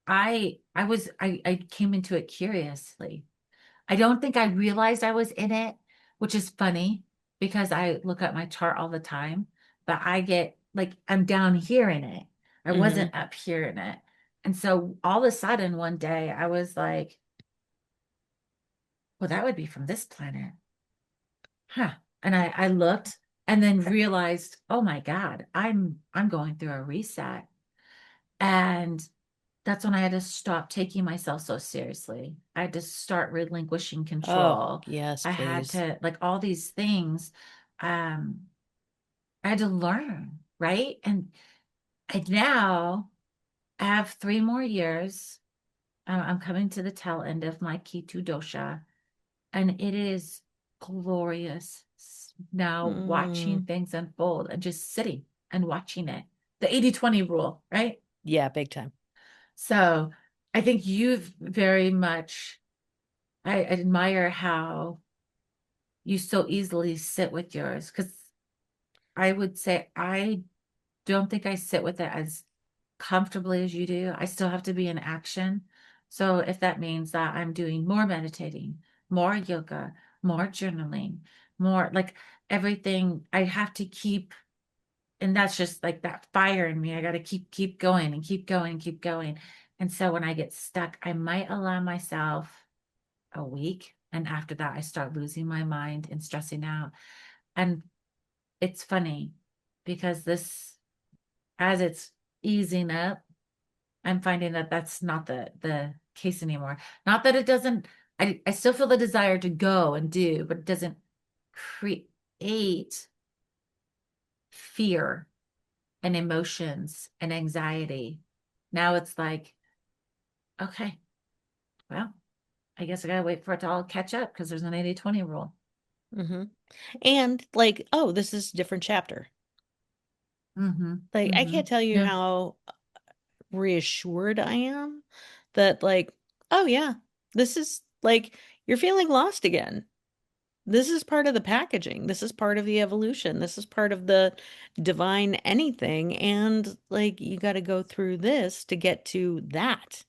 [SPEAKER 1] I came into it curiously. I don't think I realized I was in it, which is funny because I look at my chart all the time, but I get like I'm down here in it. I
[SPEAKER 2] Hmm.
[SPEAKER 1] wasn't up here in it. And so all of a sudden one day I was like, well, that would be from this planet. Huh. And I looked and then realized, oh my God, I'm going through a reset. And that's when I had to stop taking myself so seriously. I had to start relinquishing
[SPEAKER 2] Oh,
[SPEAKER 1] control.
[SPEAKER 2] yes,
[SPEAKER 1] I had
[SPEAKER 2] please.
[SPEAKER 1] to, like, all these things, um, I had to learn, right? And now I have 3 more years. I'm coming to the tail end of my Ketu dosha, and it is glorious now
[SPEAKER 2] Mm,
[SPEAKER 1] watching things unfold and just sitting and watching it. The 80/20 rule, right?
[SPEAKER 2] yeah, big time.
[SPEAKER 1] So I think you've very much, I admire how you so easily sit with yours, because I would say I don't think I sit with it as comfortably as you do. I still have to be in action. So if that means that I'm doing more meditating, more yoga, more journaling, more like everything, I have to keep, and that's just like that fire in me. I got to keep going and keep going and keep going. And so when I get stuck, I might allow myself a week, and after that I start losing my mind and stressing out. And it's funny because this, as it's easing up, I'm finding that that's not the case anymore. Not that it doesn't, I still feel the desire to go and do, but it doesn't create fear and emotions and anxiety. Now it's like, okay, well, I guess I gotta wait for it to all catch up because there's an 80/20 rule.
[SPEAKER 2] Hmm. And like, oh, this is a different chapter.
[SPEAKER 1] Mm-hmm.
[SPEAKER 2] Like, I
[SPEAKER 1] Mm-hmm.
[SPEAKER 2] can't tell you
[SPEAKER 1] Yeah.
[SPEAKER 2] how reassured I am that, like, oh, yeah, this is like, you're feeling lost again. This is part of the packaging. This is part of the evolution. This is part of the divine anything. And like, you got to go through this to get to that,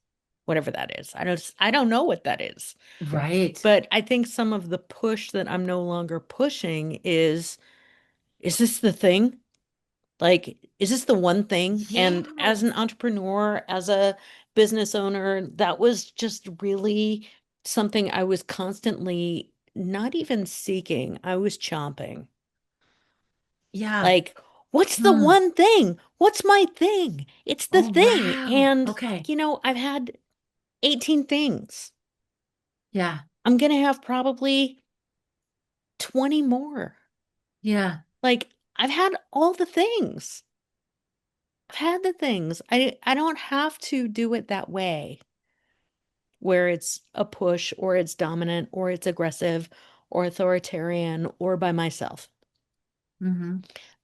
[SPEAKER 2] whatever that is. I don't know what that is.
[SPEAKER 1] Right.
[SPEAKER 2] But I think some of the push that I'm no longer pushing is this the thing? Like, is this the one thing? And as an
[SPEAKER 1] Yes.
[SPEAKER 2] entrepreneur, as a business owner, that was just really something I was constantly not even seeking, I was chomping.
[SPEAKER 1] Yeah.
[SPEAKER 2] Like, what's the
[SPEAKER 1] Hmm.
[SPEAKER 2] one thing? What's my thing? It's the
[SPEAKER 1] Oh,
[SPEAKER 2] thing.
[SPEAKER 1] wow.
[SPEAKER 2] And,
[SPEAKER 1] Okay.
[SPEAKER 2] I've had 18 things.
[SPEAKER 1] Yeah.
[SPEAKER 2] I'm gonna have probably 20 more.
[SPEAKER 1] Yeah.
[SPEAKER 2] Like, I've had all the things. I've had the things. I don't have to do it that way, where it's a push or it's dominant or it's aggressive or authoritarian or by myself.
[SPEAKER 1] Mm-hmm.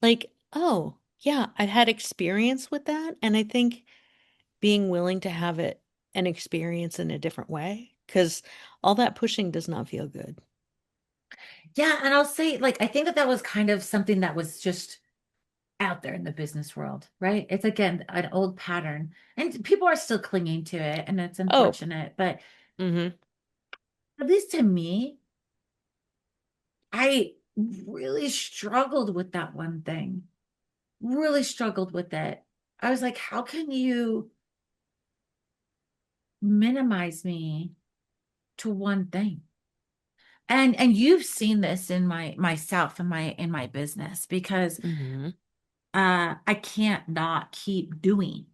[SPEAKER 2] Like, oh, yeah, I've had experience with that. And I think being willing to have it an experience in a different way, because all that pushing does not feel good.
[SPEAKER 1] Yeah, and I'll say, like, I think that that was kind of something that was just out there in the business world, right? It's again an old pattern, and people are still clinging to it, and it's
[SPEAKER 2] Oh,
[SPEAKER 1] unfortunate. But
[SPEAKER 2] mm-hmm.
[SPEAKER 1] at least to me, I really struggled with that one thing, really struggled with it. I was like, how can you minimize me to one thing? And you've seen this in myself in my business, because
[SPEAKER 2] Mm-hmm.
[SPEAKER 1] I can't not keep doing.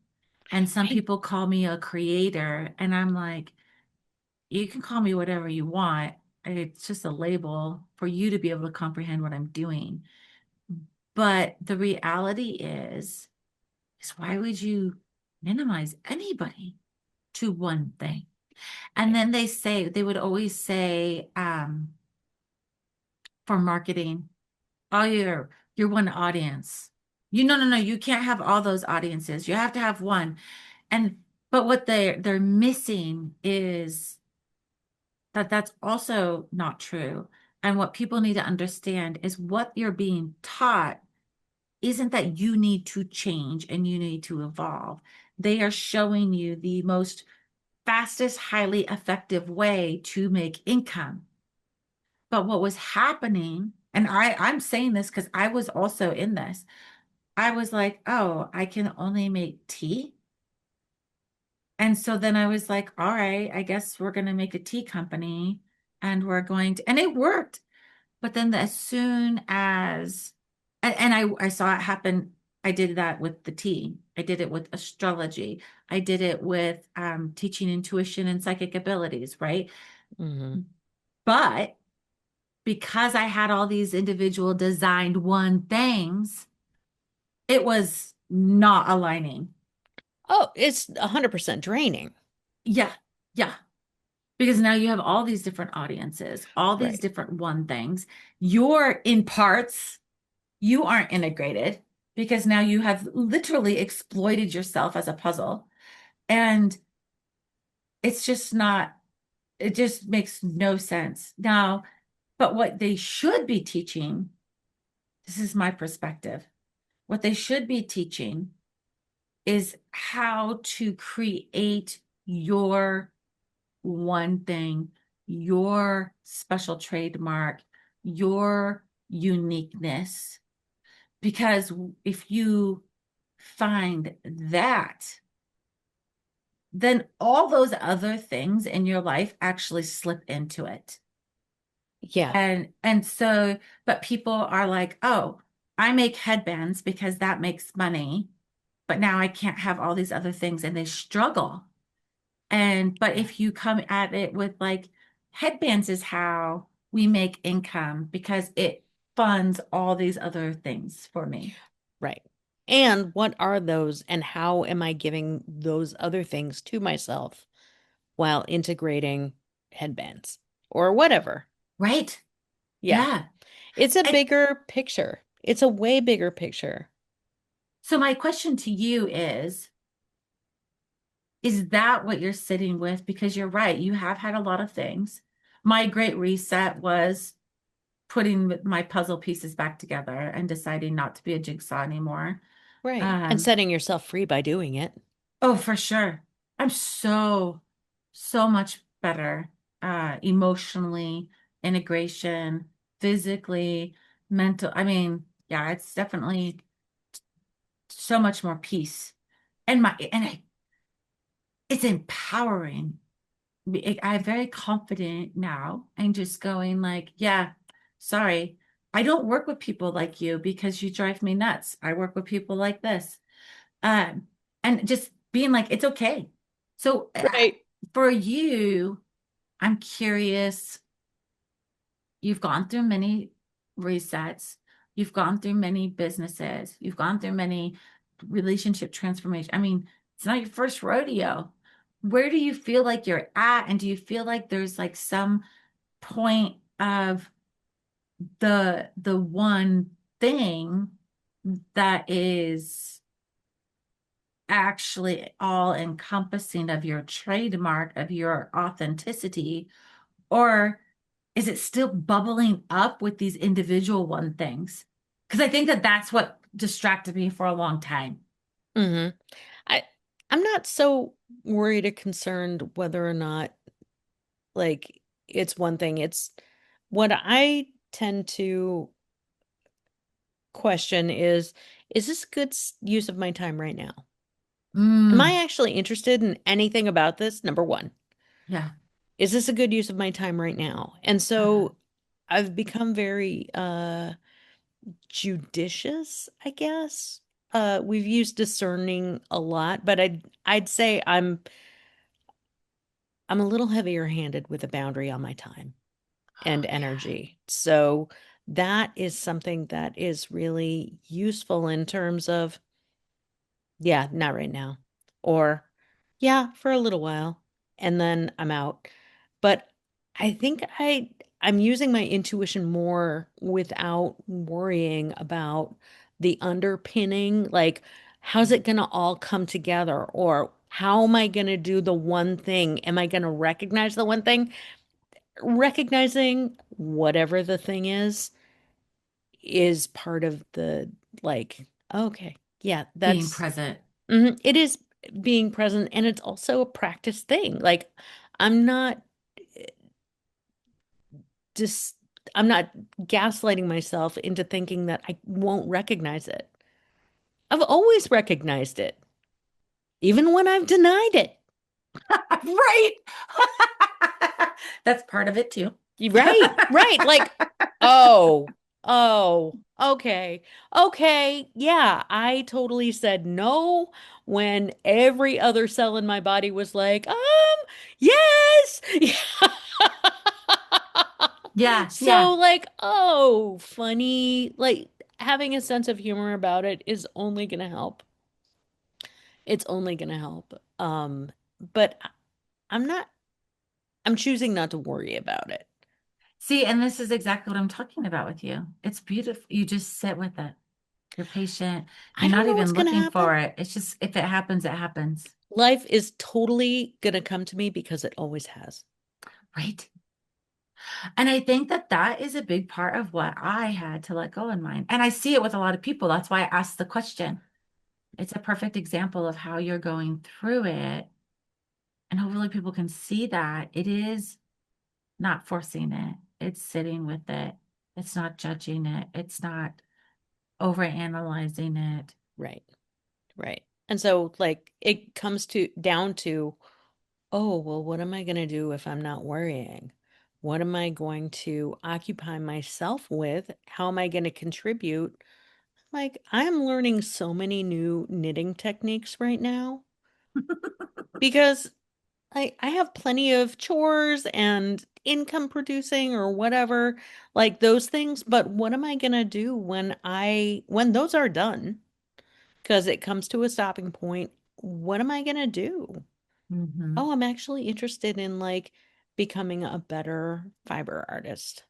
[SPEAKER 1] And some
[SPEAKER 2] I
[SPEAKER 1] people call me a creator, and I'm like, you can call me whatever you want. It's just a label for you to be able to comprehend what I'm doing. But the reality is why would you minimize anybody to one thing? And
[SPEAKER 2] right.
[SPEAKER 1] then they would always say, for marketing, oh, you're one audience. No, you can't have all those audiences. You have to have one. And but what they're missing is that that's also not true. And what people need to understand is what you're being taught isn't that you need to change and you need to evolve. They are showing you the most fastest, highly effective way to make income. But what was happening, and I'm saying this because I was also in this. I was like, oh, I can only make tea. And so then I was like, all right, I guess we're going to make a tea company, and we're going to, and it worked. But then as soon as And I saw it happen. I did that with the tea. I did it with astrology. I did it with teaching intuition and psychic abilities, right?
[SPEAKER 2] Hmm.
[SPEAKER 1] But because I had all these individual designed one things, it was not aligning.
[SPEAKER 2] Oh, it's 100% draining.
[SPEAKER 1] Yeah, yeah. Because now you have all these different audiences, all these
[SPEAKER 2] Right.
[SPEAKER 1] different one things. You're in parts, you aren't integrated because now you have literally exploited yourself as a puzzle. And it's just not, it just makes no sense. Now, but what they should be teaching, this is my perspective, what they should be teaching is how to create your one thing, your special trademark, your uniqueness. Because if you find that, then all those other things in your life actually slip into it.
[SPEAKER 2] Yeah.
[SPEAKER 1] And so, but people are like, oh, I make headbands because that makes money, but now I can't have all these other things, and they struggle. And but
[SPEAKER 2] Yeah.
[SPEAKER 1] if you come at it with like headbands is how we make income because it funds all these other things for me.
[SPEAKER 2] Right. And what are those, and how am I giving those other things to myself while integrating headbands or whatever?
[SPEAKER 1] Right?
[SPEAKER 2] Yeah.
[SPEAKER 1] Yeah.
[SPEAKER 2] It's a
[SPEAKER 1] And
[SPEAKER 2] bigger picture. It's a way bigger picture.
[SPEAKER 1] so my question to you is that what you're sitting with? Because you're right, you have had a lot of things. My great reset was putting my puzzle pieces back together and deciding not to be a jigsaw anymore.
[SPEAKER 2] Right. And
[SPEAKER 1] Um,
[SPEAKER 2] setting yourself free by doing it.
[SPEAKER 1] oh, for sure. I'm so much better emotionally, integration, physically, mental. I mean, yeah, it's definitely so much more peace. It's empowering. I'm very confident now and just going like, yeah, sorry. I don't work with people like you because you drive me nuts. I work with people like this. Um, and just being like, it's okay. So
[SPEAKER 2] Right.
[SPEAKER 1] for you, I'm curious, you've gone through many resets, you've gone through many businesses, you've gone through many relationship transformation. I mean, it's not your first rodeo. Where do you feel like you're at? And do you feel like there's like some point of the one thing that is actually all encompassing of your trademark, of your authenticity? Or is it still bubbling up with these individual one things? Because I think that that's what distracted me for a long time.
[SPEAKER 2] Hmm. I I'm not so worried or concerned whether or not like it's one thing. It's what I tend to question is this a good use of my time right now? Am I
[SPEAKER 1] Mm,
[SPEAKER 2] actually interested in anything about this? Number one,
[SPEAKER 1] yeah.
[SPEAKER 2] is this a good use of my time right now? And
[SPEAKER 1] Uh,
[SPEAKER 2] so I've become very judicious, I guess. We've used discerning a lot, but I'd say I'm a little heavier handed with a boundary on my time and
[SPEAKER 1] yeah.
[SPEAKER 2] energy. So that is something that is really useful in terms of, yeah, not right now. Or, yeah, for a little while, and then I'm out. But I think I'm using my intuition more without worrying about the underpinning, like how's it going to all come together, or how am I going to do the one thing? Am I going to recognize the one thing? Recognizing whatever the thing is part of the, like, okay, yeah,
[SPEAKER 1] Being
[SPEAKER 2] that's
[SPEAKER 1] present.
[SPEAKER 2] it is being present, and it's also a practice thing. Like I'm not just I'm not gaslighting myself into thinking that I won't recognize it. I've always recognized it, even when I've denied it.
[SPEAKER 1] Right. That's part of it too.
[SPEAKER 2] Right, right. Like, oh. Oh, okay. Okay. Yeah, I totally said no when every other cell in my body was like, yes.
[SPEAKER 1] Yeah, yeah.
[SPEAKER 2] So like, oh, funny. Like having a sense of humor about it is only gonna help. It's only gonna help. But I'm not, I'm choosing not to worry about it.
[SPEAKER 1] See, and this is exactly what I'm talking about with you. It's beautiful. You just sit with it. You're patient.
[SPEAKER 2] I
[SPEAKER 1] You're
[SPEAKER 2] don't
[SPEAKER 1] not
[SPEAKER 2] know what's
[SPEAKER 1] even
[SPEAKER 2] gonna
[SPEAKER 1] looking
[SPEAKER 2] happen.
[SPEAKER 1] for it. It's just if it happens, it happens.
[SPEAKER 2] Life is totally gonna come to me because it always has.
[SPEAKER 1] Right? And I think that that is a big part of what I had to let go in mine. And I see it with a lot of people. That's why I asked the question. It's a perfect example of how you're going through it. And hopefully people can see that it is not forcing it. It's sitting with it. It's not judging it. It's not overanalyzing it.
[SPEAKER 2] Right. Right. And so like it comes to down to, oh, well, what am I going to do if I'm not worrying? What am I going to occupy myself with? How am I going to contribute? Like I'm learning so many new knitting techniques right now because I have plenty of chores and income producing or whatever, like those things, but what am I going to do when those are done? Because it comes to a stopping point. What am I going to do?
[SPEAKER 1] Hmm.
[SPEAKER 2] Oh, I'm actually interested in like becoming a better fiber artist.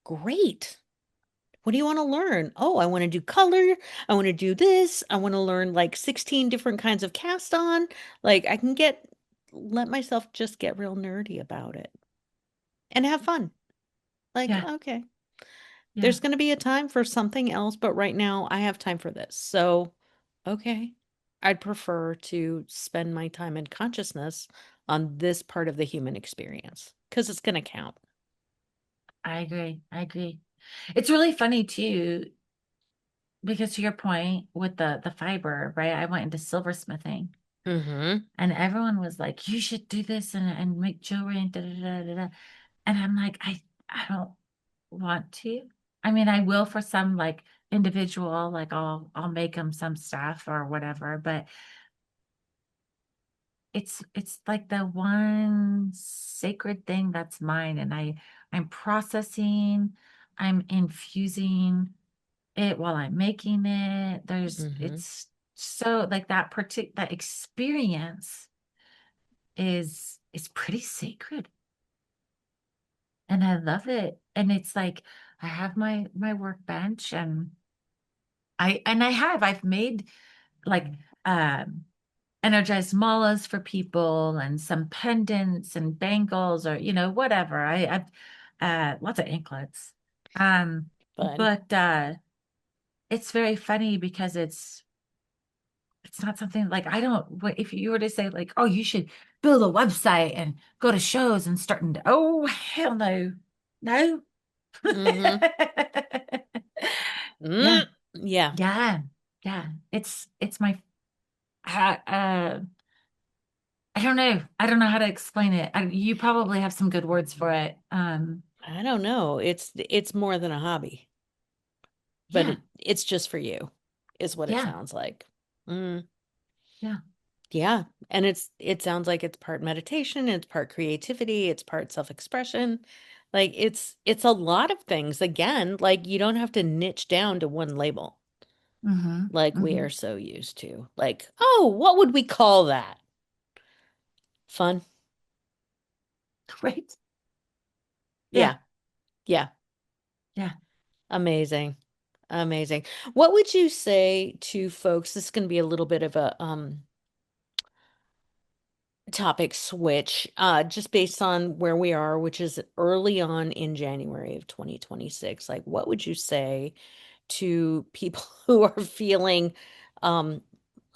[SPEAKER 2] Great. What do you want to learn? Oh, I want to do color. I want to do this. I want to learn like 16 different kinds of cast on. Like I can let myself just get real nerdy about it and have fun. Like,
[SPEAKER 1] Yeah,
[SPEAKER 2] okay,
[SPEAKER 1] yeah.
[SPEAKER 2] there's going to be a time for something else, but right now I have time for this. So, okay, I'd prefer to spend my time in consciousness on this part of the human experience because it's going to count.
[SPEAKER 1] I agree. I agree. It's really funny too, because to your point with the fiber, right? I went into silversmithing
[SPEAKER 2] Mm-hmm.
[SPEAKER 1] and everyone was like, you should do this and make jewelry and da da da da da. And I'm like, I don't want to. I mean, I will for some like individual, like I'll make them some stuff or whatever, but it's like the one sacred thing that's mine. And I'm processing, I'm infusing it while I'm making it.
[SPEAKER 2] Mm-hmm.
[SPEAKER 1] It's so like that experience is pretty sacred. And I love it. And it's like I have my workbench and I've made like um energized malas for people and some pendants and bangles or whatever. I've lots of anklets. Um
[SPEAKER 2] Fun.
[SPEAKER 1] but it's very funny because it's not something like I don't if you were to say like, oh, you should build a website and go to shows and start and oh hell no. No.
[SPEAKER 2] Mm-hmm.
[SPEAKER 1] Yeah,
[SPEAKER 2] Yeah,
[SPEAKER 1] yeah, yeah. It's my I don't know. I don't know how to explain it. You probably have some good words for it.
[SPEAKER 2] I don't know. It's more than a hobby, but
[SPEAKER 1] Yeah,
[SPEAKER 2] it's just for you, is what it
[SPEAKER 1] yeah,
[SPEAKER 2] sounds like. Mm.
[SPEAKER 1] yeah.
[SPEAKER 2] Yeah, and it sounds like it's part meditation, it's part creativity, it's part self-expression. Like it's a lot of things. Again, like you don't have to niche down to one label
[SPEAKER 1] Mm-hmm.
[SPEAKER 2] like we
[SPEAKER 1] Mm-hmm.
[SPEAKER 2] are so used to. Like, oh, what would we call that? Fun?
[SPEAKER 1] Great. Yeah,
[SPEAKER 2] Yeah. Yeah.
[SPEAKER 1] yeah.
[SPEAKER 2] Amazing. Amazing. What would you say to folks? This is going to be a little bit of a topic switch, just based on where we are, which is early on in January of 2026. Like, what would you say to people who are feeling um,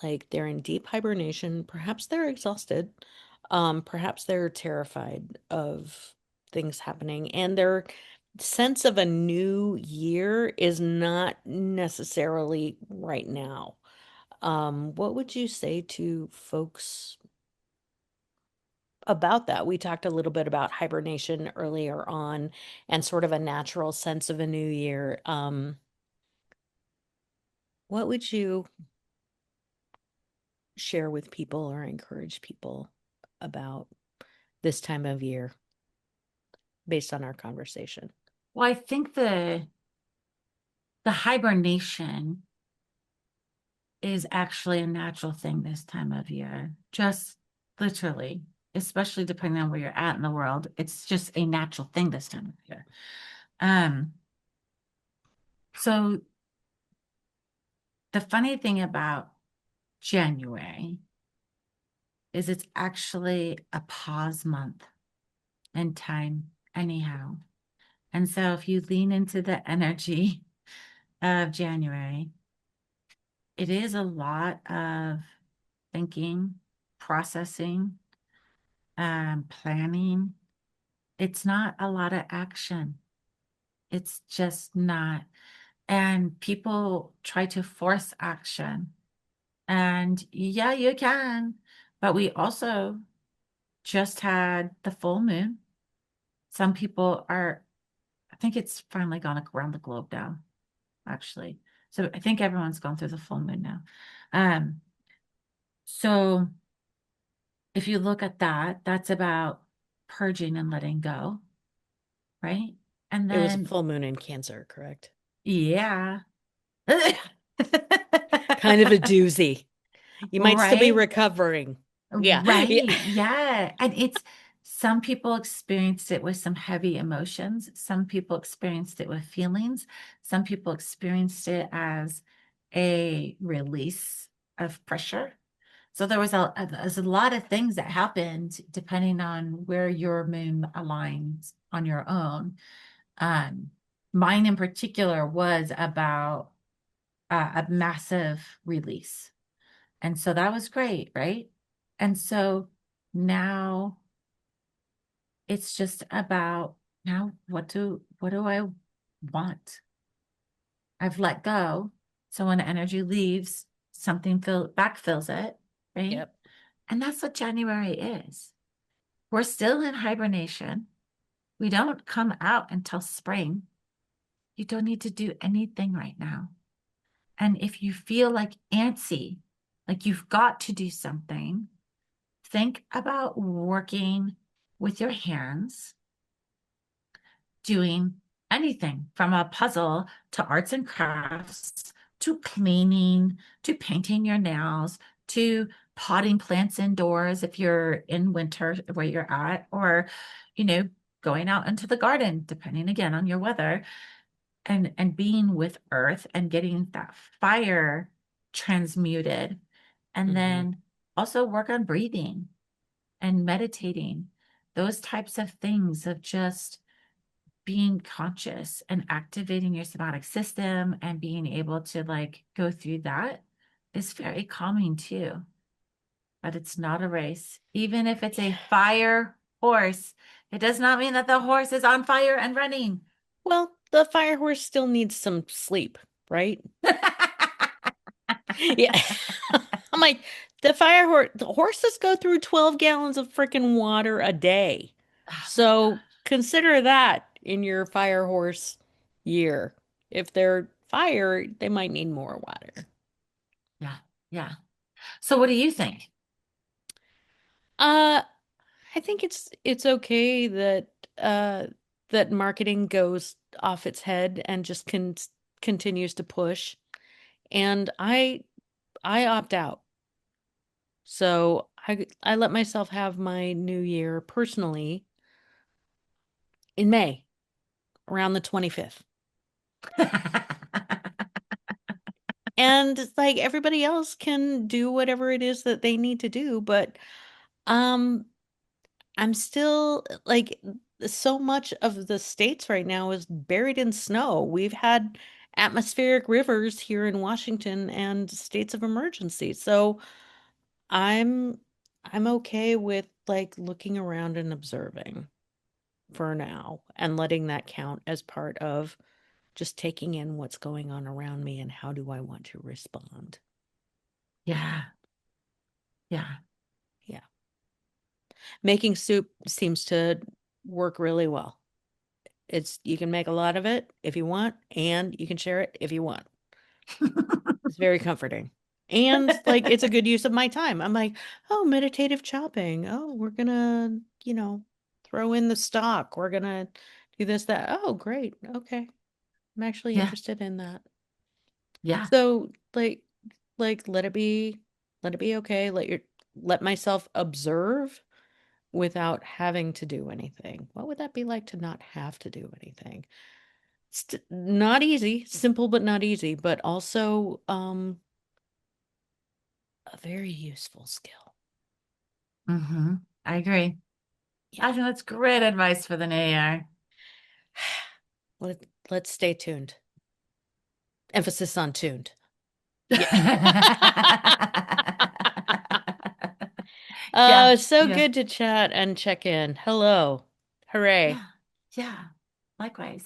[SPEAKER 2] like they're in deep hibernation? Perhaps they're exhausted, perhaps they're terrified of things happening, and their sense of a new year is not necessarily right now. What would you say to folks about that. We talked a little bit about hibernation earlier on and sort of a natural sense of a new year. What would you share with people or encourage people about this time of year based on our conversation?
[SPEAKER 1] Well, I think the hibernation is actually a natural thing this time of year. Just literally, especially depending on where you're at in the world, it's just a natural thing this time of year. Um, so the funny thing about January is it's actually a pause month in time, anyhow. And so if you lean into the energy of January, it is a lot of thinking, processing, planning. It's not a lot of action. It's just not. And people try to force action. And yeah, you can. But we also just had the full moon. Some people are, I think it's finally gone around the globe now, actually. So I think everyone's gone through the full moon now. Um, so if you look at that, that's about purging and letting go, right? And
[SPEAKER 2] It was a
[SPEAKER 1] then,
[SPEAKER 2] full moon in Cancer, correct?
[SPEAKER 1] yeah.
[SPEAKER 2] Kind of a doozy. You might still be
[SPEAKER 1] Right?
[SPEAKER 2] recovering. Yeah. Yeah.
[SPEAKER 1] Right. Yeah. And it's some people experienced it with some heavy emotions. Some people experienced it with feelings. Some people experienced it as a release of pressure. So there's a lot of things that happened depending on where your moon aligns on your own. Um, Mine in particular was about a massive release. And so that was great, right? And so now it's just about now what do I want? I've let go. So when energy leaves, something backfills it, right?
[SPEAKER 2] Yep.
[SPEAKER 1] And that's what January is. We're still in hibernation. We don't come out until spring. You don't need to do anything right now. And if you feel like antsy, like you've got to do something, think about working with your hands, doing anything from a puzzle to arts and crafts to cleaning to painting your nails to potting plants indoors if you're in winter where you're at, or, you know, going out into the garden, depending again on your weather, and being with earth and getting that fire transmuted. And
[SPEAKER 2] Hmm.
[SPEAKER 1] then also work on breathing and meditating, those types of things of just being conscious and activating your somatic system and being able to like go through that is very calming too. But it's not a race. Even if it's a fire horse, it does not mean that the horse is on fire and running.
[SPEAKER 2] Well, the fire horse still needs some sleep, right? Yeah. I'm like, the horses go through 12 gallons of freaking water a day.
[SPEAKER 1] Oh my
[SPEAKER 2] So
[SPEAKER 1] gosh.
[SPEAKER 2] consider that in your fire horse year. If they're fire, they might need more water.
[SPEAKER 1] Yeah. Yeah. So what do you think?
[SPEAKER 2] Uh, I think it's okay that uh that marketing goes off its head and just continues to push. And I opt out. So I let myself have my new year personally in May, around the 25th. And it's like everybody else can do whatever it is that they need to do, but um I'm still like so much of the states right now is buried in snow. We've had atmospheric rivers here in Washington and states of emergency. So I'm I'm okay with like looking around and observing for now and letting that count as part of just taking in what's going on around me and how do I want to respond.
[SPEAKER 1] Yeah. Yeah.
[SPEAKER 2] Yeah. Making soup seems to work really well. You can make a lot of it if you want, and you can share it if you want. It's very comforting. And like it's a good use of my time. I'm like, oh, meditative chopping. Oh, we're gonna, throw in the stock. We're gonna do this, that. Oh, great. Okay. I'm actually
[SPEAKER 1] Yeah,
[SPEAKER 2] interested in that.
[SPEAKER 1] yeah.
[SPEAKER 2] So like let it be okay. Let myself observe without having to do anything. What would that be like to not have to do anything? Not easy, simple but not easy, but also a very useful skill.
[SPEAKER 1] Hmm. I agree. I
[SPEAKER 2] Yeah.
[SPEAKER 1] think that's great advice for the new year.
[SPEAKER 2] Let's stay tuned. Emphasis on tuned. Yeah.
[SPEAKER 1] Yeah,
[SPEAKER 2] So
[SPEAKER 1] yeah,
[SPEAKER 2] good to chat and check in. Hello. Hooray.
[SPEAKER 1] yeah, yeah. Likewise.